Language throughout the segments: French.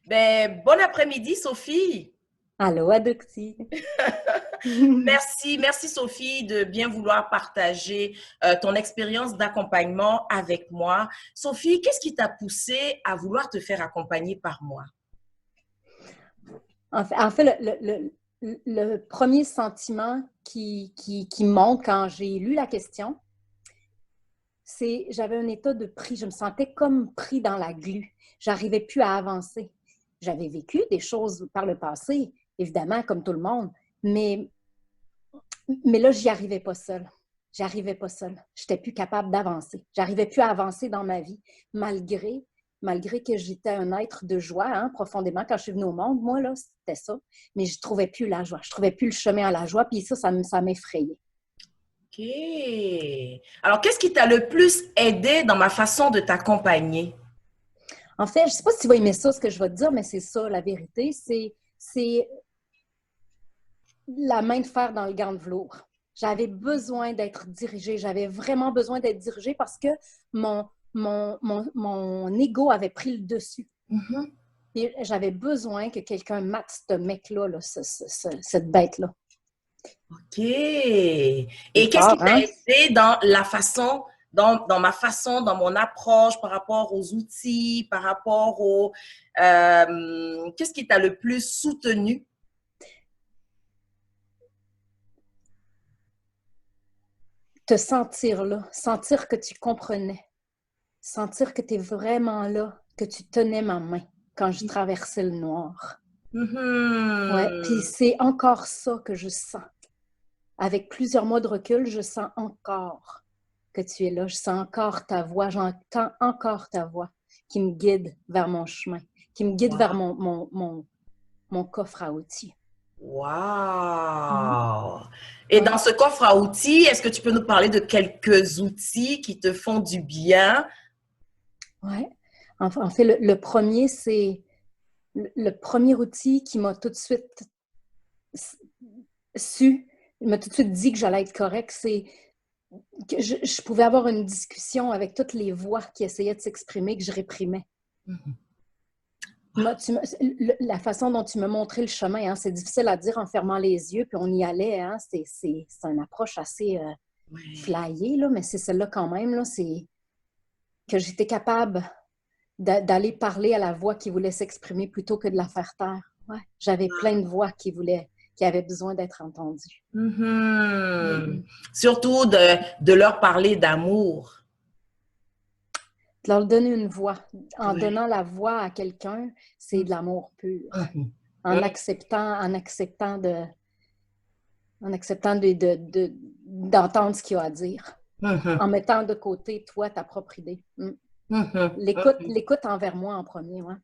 Bon après-midi, Sophie. Allô, Adocti. Merci Sophie de bien vouloir partager ton expérience d'accompagnement avec moi. Sophie, qu'est-ce qui t'a poussé à vouloir te faire accompagner par moi? Le premier sentiment qui monte quand j'ai lu la question, c'est j'avais un état de pris. Je me sentais comme pris dans la glu. J'arrivais plus à avancer. J'avais vécu des choses par le passé, évidemment, comme tout le monde, mais, mais là, j'y arrivais pas seule. J'arrivais pas seule. J'étais plus capable d'avancer. J'arrivais plus à avancer dans ma vie, malgré que j'étais un être de joie, hein, profondément, quand je suis venue au monde. Moi, là, c'était ça. Mais je trouvais plus la joie. Je trouvais plus le chemin à la joie. Puis ça m'effrayait. OK. Alors, qu'est-ce qui t'a le plus aidé dans ma façon de t'accompagner? En fait, je sais pas si tu vas aimer ça, ce que je vais te dire, mais c'est ça, la vérité. C'est la main de fer dans le gant de velours. J'avais besoin d'être dirigée. J'avais vraiment besoin d'être dirigée parce que mon ego avait pris le dessus. Mhm. Et j'avais besoin que quelqu'un mate ce mec-là, là, cette bête-là. OK. Et C'est qu'est-ce qui fort, t'a hein? aidé dans la façon, dans ma façon, dans mon approche par rapport aux outils, par rapport au... qu'est-ce qui t'a le plus soutenu? Te sentir là, sentir que tu comprenais, sentir que tu es vraiment là, que tu tenais ma main quand je traversais le noir. Ouais, puis Mhm. c'est encore ça que je sens. Avec plusieurs mois de recul, je sens encore que tu es là. Je sens encore ta voix, j'entends encore ta voix qui me guide vers mon chemin, qui me guide vers Wow. mon coffre à outils. Mm. Wow. Et dans Ouais, ce coffre à outils, est-ce que tu peux nous parler de quelques outils qui te font du bien? ouais. En fait, le premier, c'est le premier outil qui m'a tout de suite su, il m'a tout de suite dit que j'allais être correct, c'est que je pouvais avoir une discussion avec toutes les voix qui essayaient de s'exprimer, que je réprimais. Mhm. La façon dont tu m'as montré le chemin, hein, c'est difficile à dire en fermant les yeux, puis on y allait. Hein, c'est une approche assez Ouais. flyée, là, mais c'est celle-là quand même. Là, c'est que j'étais capable d'aller parler à la voix qui voulait s'exprimer plutôt que de la faire taire. Ouais. J'avais plein de voix qui avaient besoin d'être entendues. Mm Mhm. -mm. Surtout de leur parler d'amour. De leur donner une voix. En Ouais. donnant la voix à quelqu'un, c'est de l'amour pur. Mhm. En acceptant d'entendre ce qu'il a à dire. Mhm. En mettant de côté, toi, ta propre idée. Mm. Mhm. L'écoute envers moi en premier. Ouais.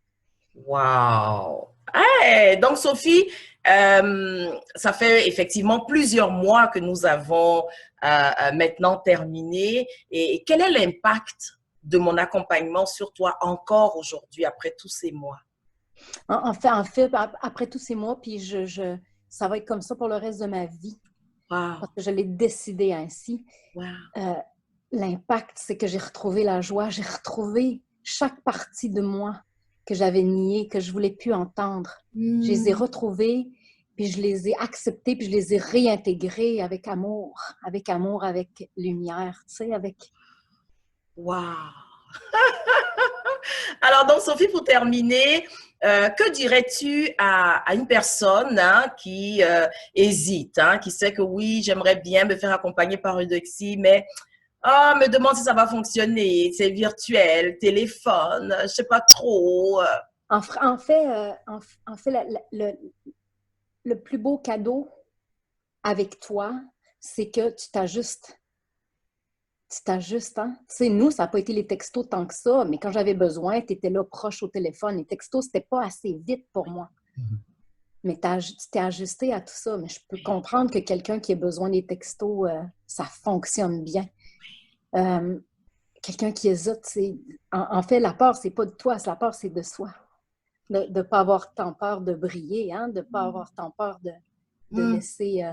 Wow! Hey, donc, Sophie, ça fait effectivement plusieurs mois que nous avons maintenant terminé. Et quel est l'impact de mon accompagnement sur toi encore aujourd'hui, après tous ces mois? En fait, après tous ces mois, puis ça va être comme ça pour le reste de ma vie, Wow! parce que je l'ai décidé ainsi. Wow! Euh, L'impact, c'est que j'ai retrouvé la joie, j'ai retrouvé chaque partie de moi que j'avais niée, que je ne voulais plus entendre. Je les ai Mm. retrouvées, puis je les ai acceptées, puis je les ai réintégrées avec amour, avec lumière, tu sais, avec... Wow! Alors, donc, Sophie, pour terminer, que dirais-tu à une personne hein, qui hésite, hein, qui sait que oui, j'aimerais bien me faire accompagner par Eudoxie, mais me demande si ça va fonctionner, c'est virtuel, téléphone, je sais pas trop. En fait le plus beau cadeau avec toi, c'est que tu t'ajustes. Tu t'ajustes, hein? Tu sais, nous, ça n'a pas été les textos tant que ça, mais quand j'avais besoin, tu étais là proche au téléphone. Les textos, c'était pas assez vite pour moi. Mais tu t'es ajusté à tout ça. Mais je peux comprendre que quelqu'un qui a besoin des textos, ça fonctionne bien. Euh, Quelqu'un qui hésite, en fait, la peur, c'est pas de toi, la peur, c'est de soi. De ne pas avoir tant peur de briller, hein? De ne pas avoir tant peur de Mm, laisser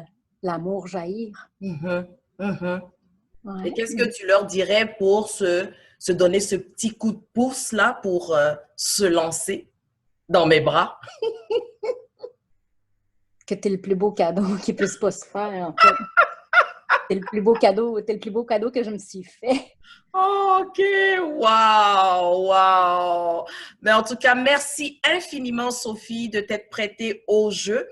l'amour jaillir. mhm, mhm. Et Ouais. qu'est-ce que tu leur dirais pour se donner ce petit coup de pouce là pour se lancer? Dans mes bras. Que t'es le plus beau cadeau qui puisse pas se faire, en fait. T'es le plus beau cadeau, t'es le plus beau cadeau que je me suis fait. OK, wow, wow. Mais en tout cas, merci infiniment, Sophie, de t'être prêtée au jeu.